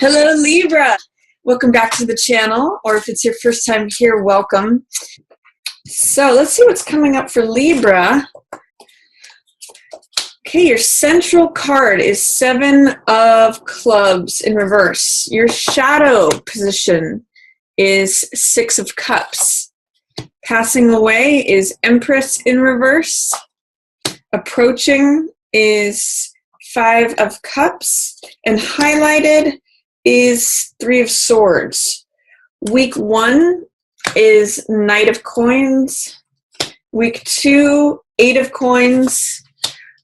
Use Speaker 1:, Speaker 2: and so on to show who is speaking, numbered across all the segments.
Speaker 1: Hello, Libra. Welcome back to the channel, or if it's your first time here, welcome. So let's see what's coming up for Libra. Okay, your central card is 7 of Clubs in reverse. Your shadow position is 6 of Cups. Passing away is Empress in reverse. Approaching is 5 of Cups. And highlighted is 3 of Swords. Week 1 is Knight of Coins. Week 2, 8 of Coins.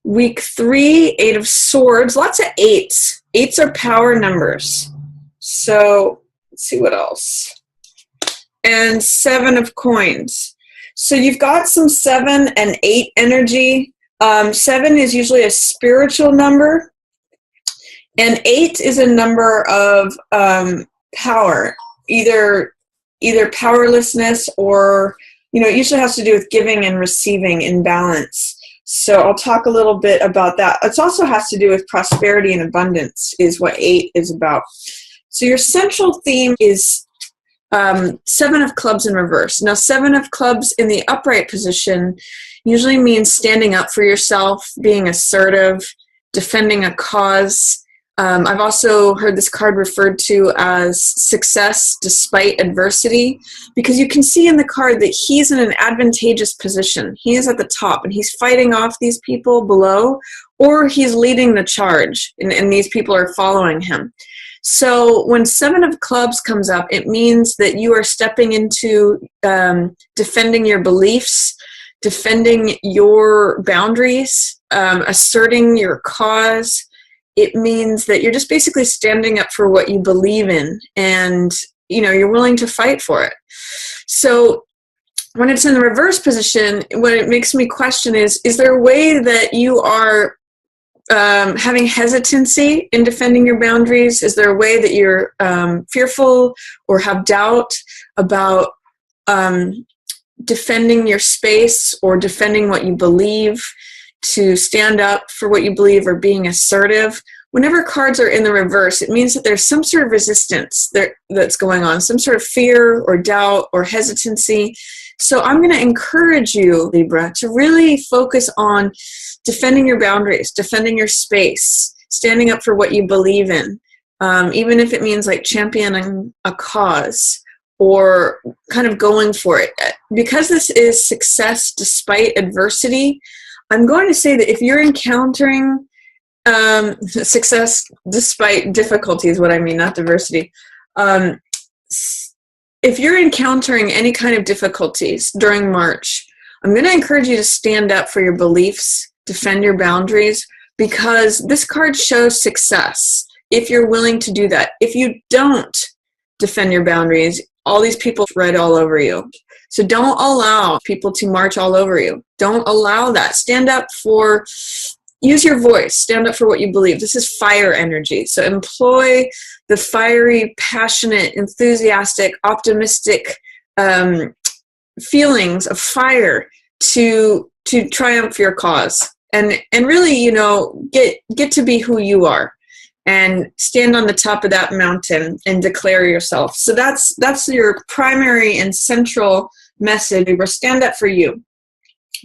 Speaker 1: Week 3, 8 of Swords. Lots of 8s. 8s are power numbers. So let's see what else. And 7 of Coins. So you've got some 7 and 8 energy. 7 is usually a spiritual number. And 8 is a number of power, either powerlessness or, it usually has to do with giving and receiving in balance. So I'll talk a little bit about that. It also has to do with prosperity and abundance is what 8 is about. So your central theme is 7 of Clubs in reverse. Now, 7 of Clubs in the upright position usually means standing up for yourself, being assertive, defending a cause. I've also heard this card referred to as success despite adversity, because you can see in the card that he's in an advantageous position. He is at the top and he's fighting off these people below, or he's leading the charge and these people are following him. So when 7 of Clubs comes up, it means that you are stepping into defending your beliefs, defending your boundaries, asserting your cause. It means that you're just basically standing up for what you believe in, and you're willing to fight for it. So when it's in the reverse position, what it makes me question is there a way that you are having hesitancy in defending your boundaries? Is there a way that you're fearful or have doubt about defending your space or defending what you believe, to stand up for what you believe, or being assertive? Whenever cards are in the reverse, it means that there's some sort of resistance that's going on, some sort of fear or doubt or hesitancy. So I'm going to encourage you, Libra, to really focus on defending your boundaries, defending your space, standing up for what you believe in, even if it means like championing a cause or kind of going for it. Because this is success despite adversity, I'm going to say that if you're encountering success despite difficulty is what I mean, not diversity. If you're encountering any kind of difficulties during March, I'm going to encourage you to stand up for your beliefs, defend your boundaries, because this card shows success if you're willing to do that. If you don't defend your boundaries, all these people tread all over you. So don't allow people to march all over you. Don't allow that. Stand up for, use your voice. Stand up for what you believe. This is fire energy. So employ the fiery, passionate, enthusiastic, optimistic feelings of fire to triumph your cause. And really, get to be who you are. And stand on the top of that mountain and declare yourself. So that's your primary and central message. We're stand up for you.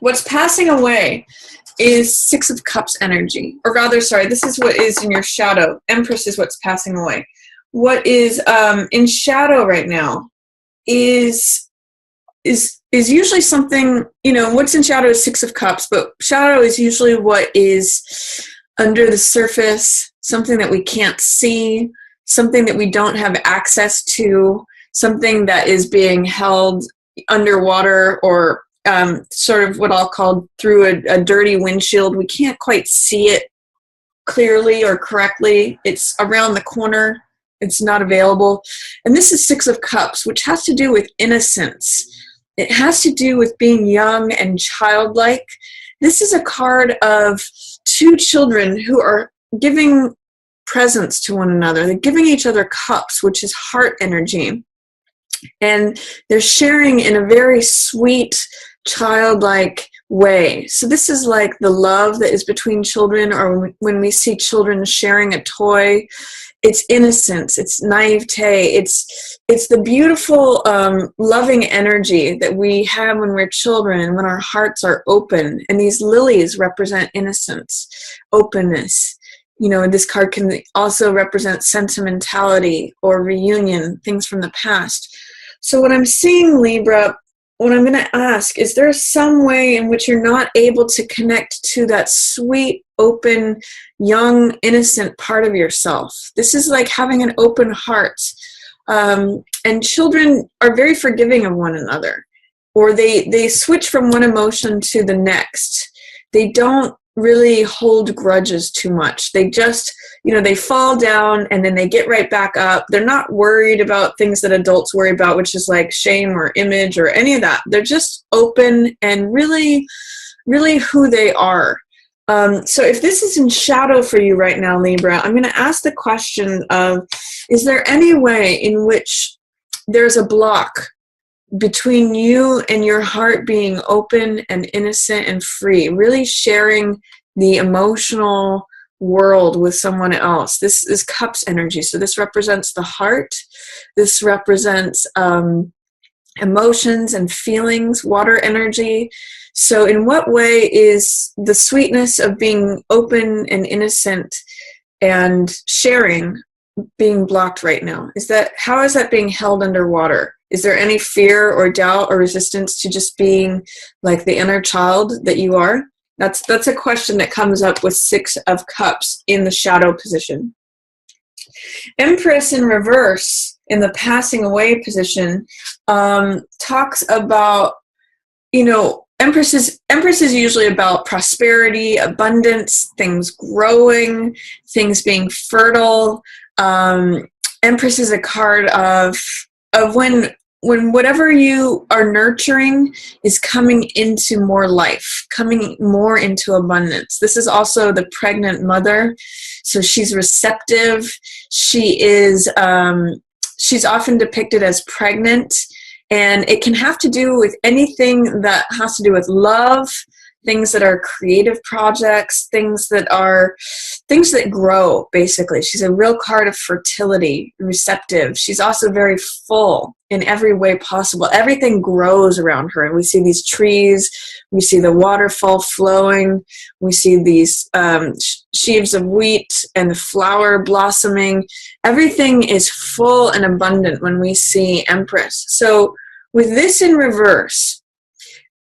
Speaker 1: What's passing away is 6 of Cups energy. Or rather, sorry, this is what is in your shadow. Empress is what's passing away. What is in shadow right now is usually something, what's in shadow is 6 of Cups, but shadow is usually what is under the surface, something that we can't see, something that we don't have access to, something that is being held underwater or sort of what I'll call through a dirty windshield. We can't quite see it clearly or correctly. It's around the corner. It's not available. And this is 6 of Cups, which has to do with innocence. It has to do with being young and childlike. This is a card of 2 children who are giving presents to one another. They're giving each other cups, which is heart energy. And they're sharing in a very sweet, childlike way. So this is like the love that is between children, or when we see children sharing a toy. it's innocence, it's naivete, it's the beautiful, loving energy that we have when we're children, when our hearts are open. And these lilies represent innocence, openness. You know, this card can also represent sentimentality or reunion, things from the past. So what I'm seeing, Libra, what I'm going to ask, is there some way in which you're not able to connect to that sweet, open, young, innocent part of yourself? This is like having an open heart. And children are very forgiving of one another, or they switch from one emotion to the next. They don't really hold grudges too much. They just, you know, they fall down and then they get right back up. They're not worried about things that adults worry about, which is like shame or image or any of that. They're just open and really, really who they are. So if this is in shadow for you right now, Libra, I'm going to ask the question of, is there any way in which there's a block between you and your heart being open and innocent and free, really sharing the emotional world with someone else? This is cups energy. So this represents the heart. This represents emotions and feelings, water energy. So in what way is the sweetness of being open and innocent and sharing being blocked right now? How is that being held underwater? Is there any fear or doubt or resistance to just being like the inner child that you are? That's a question that comes up with 6 of Cups in the shadow position. Empress in reverse in the passing away position talks about, you know, Empress is usually about prosperity, abundance, things growing, things being fertile. Empress is a card of when whatever you are nurturing is coming into more life, coming more into abundance. This is also the pregnant mother, so she's receptive. She's often depicted as pregnant, and it can have to do with anything that has to do with love, things that are creative projects, things that grow, basically. She's a real card of fertility, receptive. She's also very full in every way possible. Everything grows around her, and we see these trees, we see the waterfall flowing, we see these sheaves of wheat and the flower blossoming. Everything is full and abundant when we see Empress. So with this in reverse,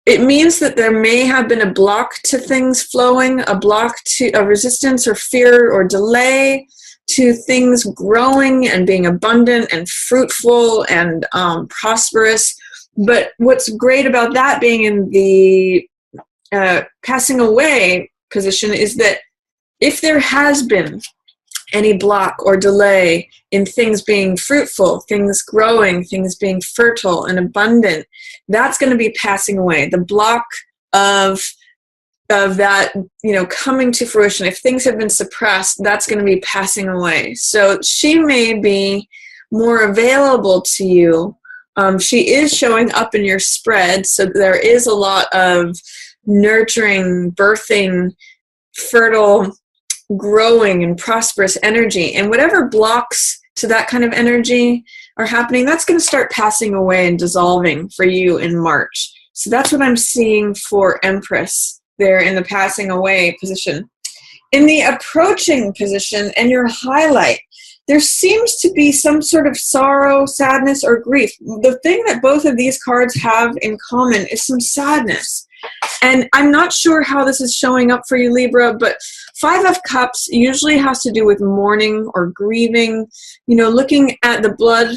Speaker 1: it means that there may have been a block to things flowing, a block to a resistance or fear or delay to things growing and being abundant and fruitful and prosperous. But what's great about that being in the passing away position is that if there has been any block or delay in things being fruitful, things growing, things being fertile and abundant, that's going to be passing away. The block of that, you know, coming to fruition. If things have been suppressed, that's going to be passing away. So she may be more available to you. She is showing up in your spread, so there is a lot of nurturing, birthing, fertile, growing and prosperous energy. And whatever blocks to that kind of energy are happening, that's going to start passing away and dissolving for you in March. So that's what I'm seeing for Empress there in the passing away position. In the approaching position and your highlight, there seems to be some sort of sorrow, sadness, or grief. The thing that both of these cards have in common is some sadness. And I'm not sure how this is showing up for you, Libra, but 5 of Cups usually has to do with mourning or grieving, you know, looking at the blood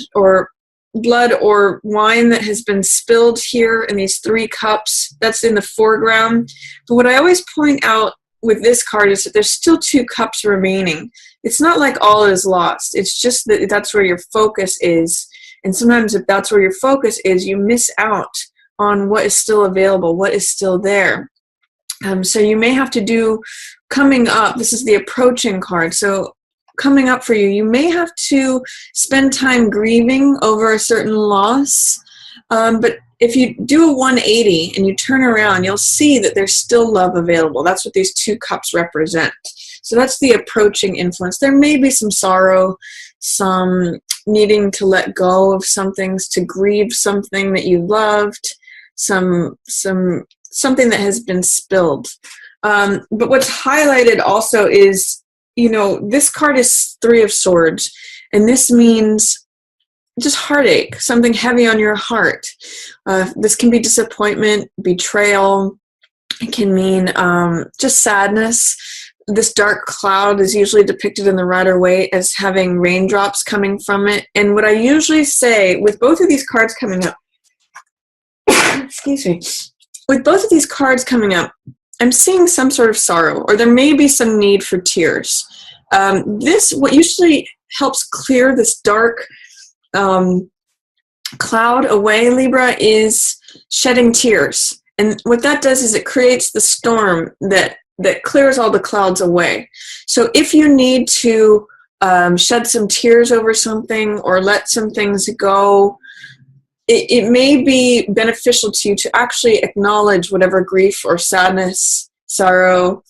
Speaker 1: or wine that has been spilled here in these 3 cups. That's in the foreground. But what I always point out with this card is that there's still 2 cups remaining. It's not like all is lost. It's just that that's where your focus is. And sometimes if that's where your focus is, you miss out on what is still available, what is still there. So you may have to do, coming up, this is the approaching card, so coming up for you, you may have to spend time grieving over a certain loss, but if you do a 180 and you turn around, you'll see that there's still love available. That's what these 2 cups represent. So that's the approaching influence. There may be some sorrow, some needing to let go of some things, to grieve something that you loved, something that has been spilled. But what's highlighted also is, this card is 3 of Swords, and this means just heartache, something heavy on your heart. This can be disappointment, betrayal. It can mean just sadness. This dark cloud is usually depicted in the Rider-Waite as having raindrops coming from it. And what I usually say with both of these cards coming up, excuse me, with both of these cards coming up, I'm seeing some sort of sorrow, or there may be some need for tears. What usually helps clear this dark cloud away, Libra, is shedding tears. And what that does is it creates the storm that clears all the clouds away. So if you need to shed some tears over something or let some things go, it may be beneficial to you to actually acknowledge whatever grief or sadness, sorrow,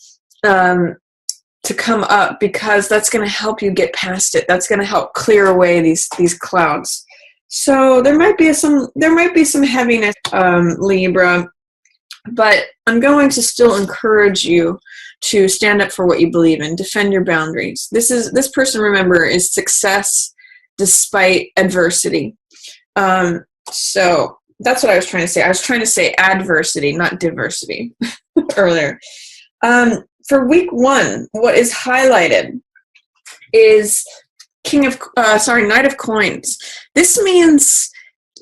Speaker 1: to come up, because that's going to help you get past it. That's going to help clear away these clouds. So there might be some heaviness, Libra, but I'm going to still encourage you to stand up for what you believe in, defend your boundaries. This person, remember, is success despite adversity. So that's what I was trying to say. I was trying to say adversity, not diversity earlier. For week 1, what is highlighted is Knight of Coins. This means,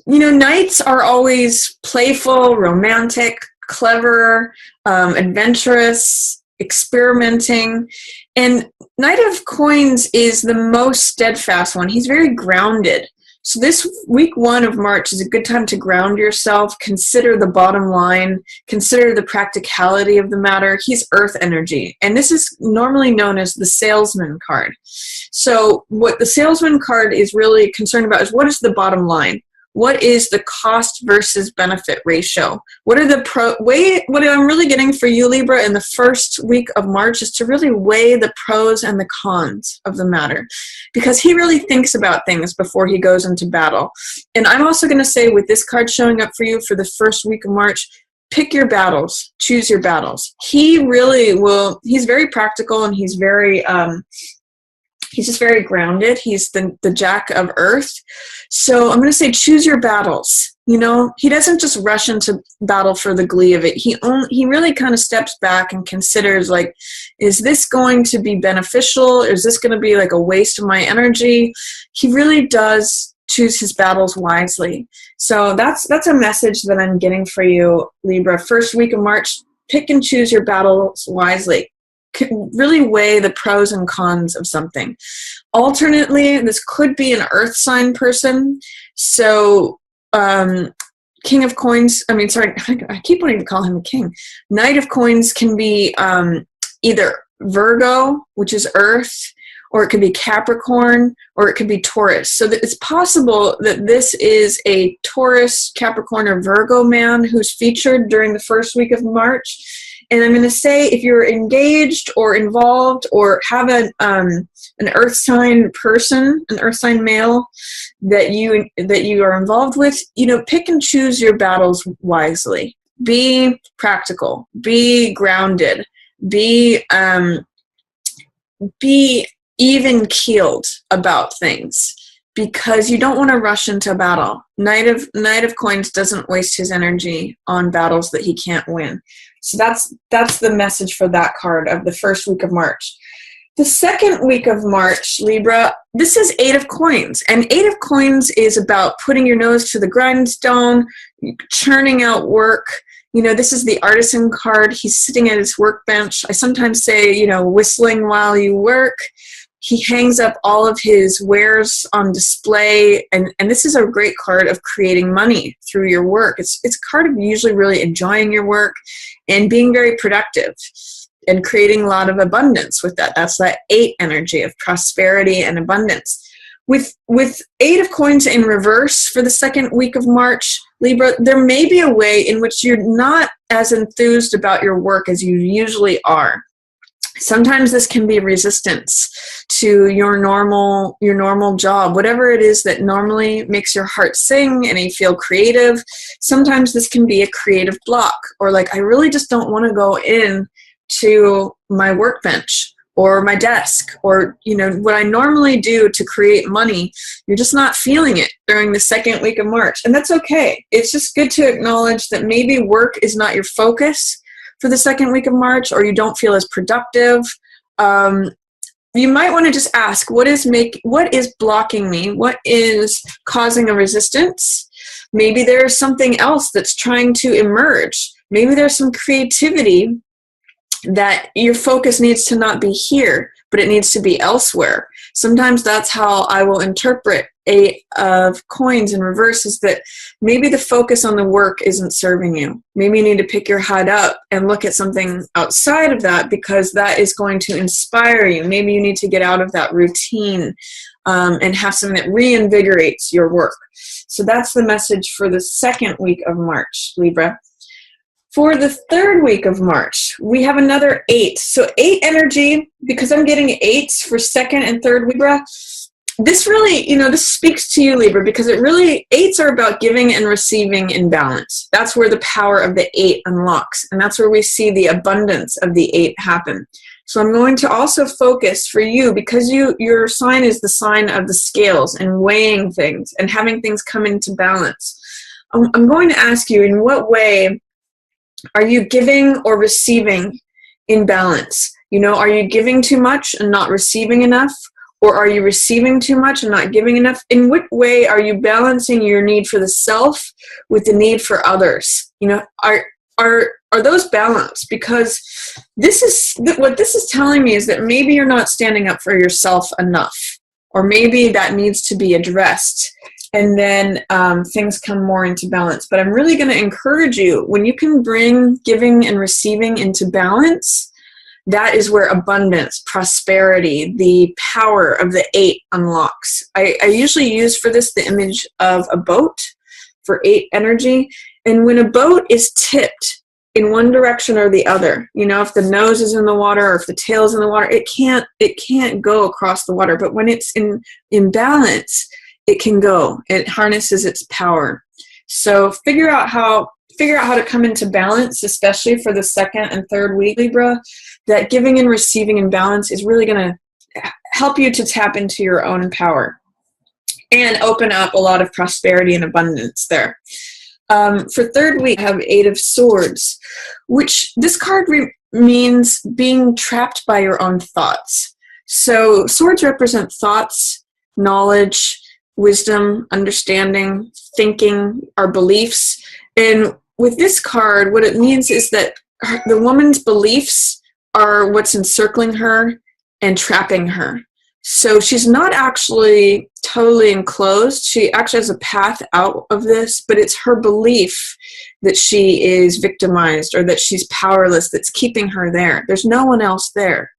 Speaker 1: knights are always playful, romantic, clever, adventurous, experimenting. And Knight of Coins is the most steadfast one. He's very grounded. So this week 1 of March is a good time to ground yourself, consider the bottom line, consider the practicality of the matter. He's earth energy, and this is normally known as the salesman card. So what the salesman card is really concerned about is, what is the bottom line? What is the cost versus benefit ratio? What I'm really getting for you, Libra, in the first week of March is to really weigh the pros and the cons of the matter, because he really thinks about things before he goes into battle. And I'm also going to say, with this card showing up for you for the first week of March, pick your battles, choose your battles. He really will. He's very practical, and he's very he's just very grounded. He's the Jack of Earth. So I'm going to say, choose your battles. He doesn't just rush into battle for the glee of it. He really kind of steps back and considers, like, is this going to be beneficial? Is this going to be like a waste of my energy? He really does choose his battles wisely. So that's a message that I'm getting for you, Libra. First week of March, pick and choose your battles wisely. Really weigh the pros and cons of something. Alternately, this could be an earth sign person. So King of Coins, I keep wanting to call him a king. Knight of Coins can be either Virgo, which is earth, or it could be Capricorn, or it could be Taurus. So that it's possible that this is a Taurus, Capricorn, or Virgo man who's featured during the first week of March. And I'm going to say, if you're engaged or involved or have an earth sign person, an earth sign male that you are involved with, pick and choose your battles wisely. Be practical. Be grounded. Be even keeled about things, because you don't want to rush into battle. Knight of Coins doesn't waste his energy on battles that he can't win. So that's the message for that card of the first week of March. The second week of March, Libra, this is 8 of Coins. And 8 of Coins is about putting your nose to the grindstone, churning out work. This is the artisan card. He's sitting at his workbench. I sometimes say, whistling while you work. He hangs up all of his wares on display, and this is a great card of creating money through your work. It's a card of usually really enjoying your work and being very productive and creating a lot of abundance with that. That's that 8 energy of prosperity and abundance. With 8 of Coins in reverse for the second week of March, Libra, there may be a way in which you're not as enthused about your work as you usually are. Sometimes this can be resistance to your normal job, whatever it is that normally makes your heart sing and you feel creative. Sometimes this can be a creative block, or like, I really just don't want to go in to my workbench or my desk, or what I normally do to create money. You're just not feeling it during the second week of March, and that's okay. It's just good to acknowledge that maybe work is not your focus for the second week of March, or you don't feel as productive. You might want to just ask, what is blocking me? What is causing a resistance? Maybe there's something else that's trying to emerge. Maybe there's some creativity that your focus needs to not be here, but it needs to be elsewhere. Sometimes that's how I will interpret 8 of coins in reverse, is that maybe the focus on the work isn't serving you. Maybe you need to pick your head up and look at something outside of that, because that is going to inspire you. Maybe you need to get out of that routine and have something that reinvigorates your work. So that's the message for the second week of March, Libra. For the third week of March, we have another 8. So 8 energy, because I'm getting 8s for second and third Libra. This really, this speaks to you, Libra, because 8s are about giving and receiving in balance. That's where the power of the 8 unlocks. And that's where we see the abundance of the 8 happen. So I'm going to also focus for you, because your sign is the sign of the scales and weighing things and having things come into balance. I'm going to ask you, in what way are you giving or receiving in balance? Are you giving too much and not receiving enough? Or are you receiving too much and not giving enough? In what way are you balancing your need for the self with the need for others? Are those balanced? Because what this is telling me is that maybe you're not standing up for yourself enough, or maybe that needs to be addressed. And then things come more into balance. But I'm really going to encourage you, when you can bring giving and receiving into balance, that is where abundance, prosperity, the power of the 8 unlocks. I usually use for this the image of a boat for 8 energy. And when a boat is tipped in one direction or the other, if the nose is in the water or if the tail is in the water, it can't go across the water. But when it's in balance, it can go. It harnesses its power. So figure out how to come into balance, especially for the second and third week, Libra. That giving and receiving in balance is really going to help you to tap into your own power and open up a lot of prosperity and abundance there. For third week, I have 8 of Swords, which this card means being trapped by your own thoughts. So swords represent thoughts, knowledge, wisdom, understanding, thinking, our beliefs. And with this card, what it means is that the woman's beliefs are what's encircling her and trapping her. So she's not actually totally enclosed. She actually has a path out of this, but it's her belief that she is victimized or that she's powerless that's keeping her there. There's no one else there.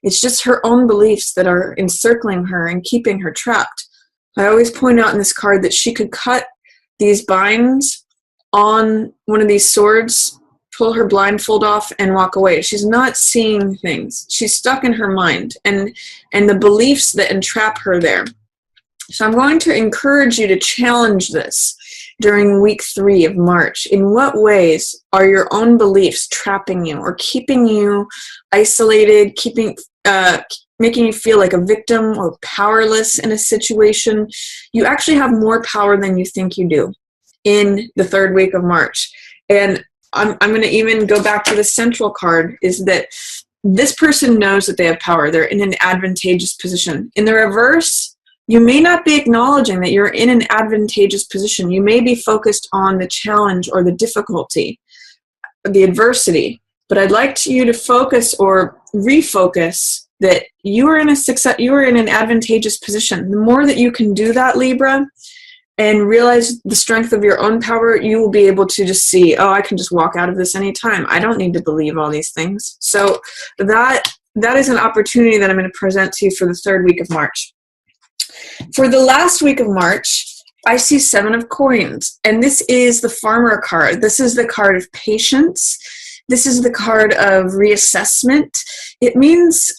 Speaker 1: It's just her own beliefs that are encircling her and keeping her trapped. I always point out in this card that she could cut these binds on one of these swords, pull her blindfold off, and walk away. She's not seeing things. She's stuck in her mind and the beliefs that entrap her there. So I'm going to encourage you to challenge this during week 3 of March. In what ways are your own beliefs trapping you or keeping you isolated, making you feel like a victim or powerless in a situation? You actually have more power than you think you do in the third week of March. And I'm going to even go back to the central card, is that this person knows that they have power. They're in an advantageous position. In the reverse, you may not be acknowledging that you're in an advantageous position. You may be focused on the challenge or the difficulty, the adversity. But I'd like you to focus or refocus that you are in an advantageous position. The more that you can do that, Libra, and realize the strength of your own power, you will be able to just see, oh, I can just walk out of this anytime. I don't need to believe all these things. So that is an opportunity that I'm going to present to you for the third week of March. For the last week of March, I see 7 of Coins, and this is the Farmer card. This is the card of patience. This is the card of reassessment. It means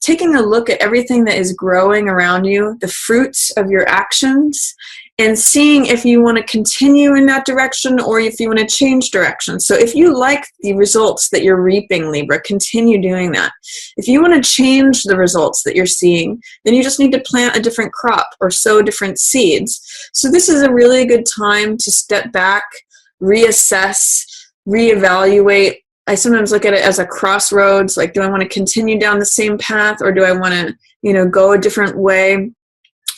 Speaker 1: taking a look at everything that is growing around you, the fruits of your actions, and seeing if you want to continue in that direction or if you want to change direction. So if you like the results that you're reaping, Libra, continue doing that. If you want to change the results that you're seeing, then you just need to plant a different crop or sow different seeds. So this is a really good time to step back, reassess, reevaluate. I sometimes look at it as a crossroads, like, do I want to continue down the same path or do I want to, go a different way?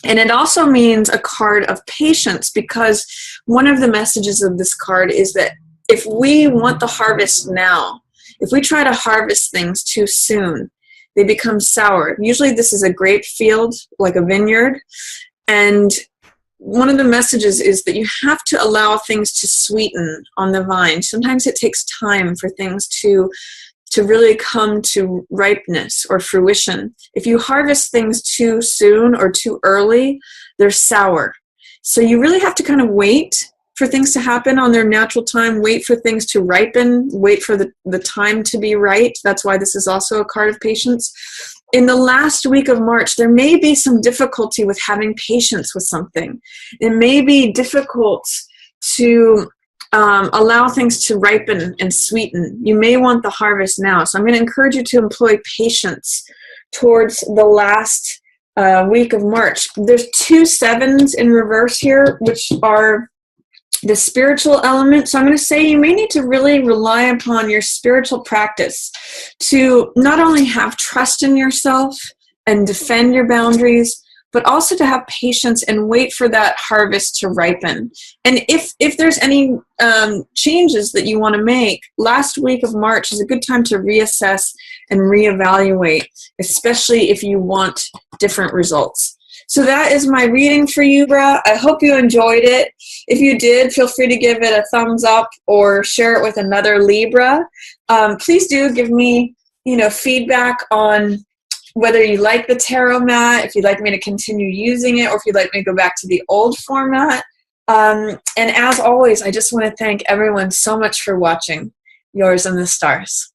Speaker 1: And it also means a card of patience, because one of the messages of this card is that if we want the harvest now, if we try to harvest things too soon, they become sour. Usually this is a grape field, like a vineyard. And one of the messages is that you have to allow things to sweeten on the vine. Sometimes it takes time for things to really come to ripeness or fruition. If you harvest things too soon or too early, they're sour. So you really have to kind of wait for things to happen on their natural time, wait for things to ripen, wait for the time to be right. That's why this is also a card of patience. In the last week of March, there may be some difficulty with having patience with something. It may be difficult to allow things to ripen and sweeten. You may want the harvest now. So I'm going to encourage you to employ patience towards the last week of March. There's 2 sevens in reverse here, which are the spiritual element. So I'm going to say you may need to really rely upon your spiritual practice to not only have trust in yourself and defend your boundaries, but also to have patience and wait for that harvest to ripen. And if there's any changes that you want to make, last week of March is a good time to reassess and reevaluate, especially if you want different results. So that is my reading for you, Libra. I hope you enjoyed it. If you did, feel free to give it a thumbs up or share it with another Libra. Please do give me, feedback on whether you like the tarot mat, if you'd like me to continue using it, or if you'd like me to go back to the old format. And as always, I just want to thank everyone so much for watching. Yours in the stars.